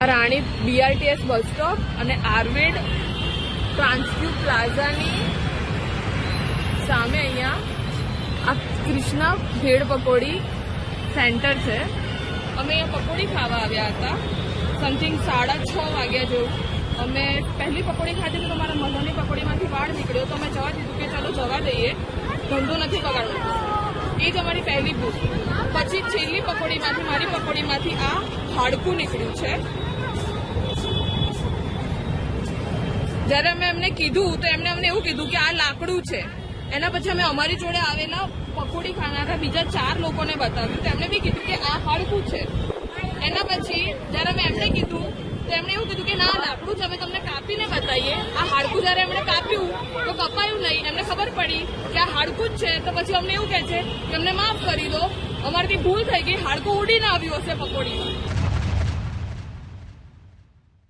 રાણી BRTS bus stop અને આર્વેડ ટ્રાન્સક્યુ પ્લાઝાની સામે અહીંયા આ કૃષ્ણા ભેળ પકોડી સેન્ટર છે. અમે અહીંયા પકોડી ખાવા આવ્યા હતા. સમથિંગ 6:30 વાગ્યા જેવું. અમે પહેલી પકોડી ખાધી તો મારા મગની પકોડીમાંથી વાળ નીકળ્યો તો અમે જવા દીધું કે ચાલો જવા દઈએ, ધંધો નથી બગાડવો. એ જ અમારી પહેલી ભૂખ. પછી છેલ્લી પકોડીમાંથી મારી પકોડીમાંથી આ હાડકું નીકળ્યું છે. જયારે અમે એમને કીધું તો એમને અમને એવું કીધું કે આ લાકડું છે. એના પછી અમે અમારી જોડે આવેલા પકોડી ખાનારા બીજા 4 લોકોને બતાવ્યું તો એમને બી કીધું કે આ હાડકું છે. એના પછી જયારે અમે એમને કીધું તો એમણે એવું કીધું કે ના લાકડું છે, અમે તમને કાપીને બતાવીએ. આ હાડકું જયારે એમણે કાપ્યું તો કપાયું નહીં. એમને ખબર પડી કે આ હાડકું જ છે તો પછી અમને એવું કહે છે કે અમને માફ કરી દો, અમારાથી ભૂલ થઈ ગઈ, હાડકું ઉડીને આવ્યું હશે પકોડીમાં.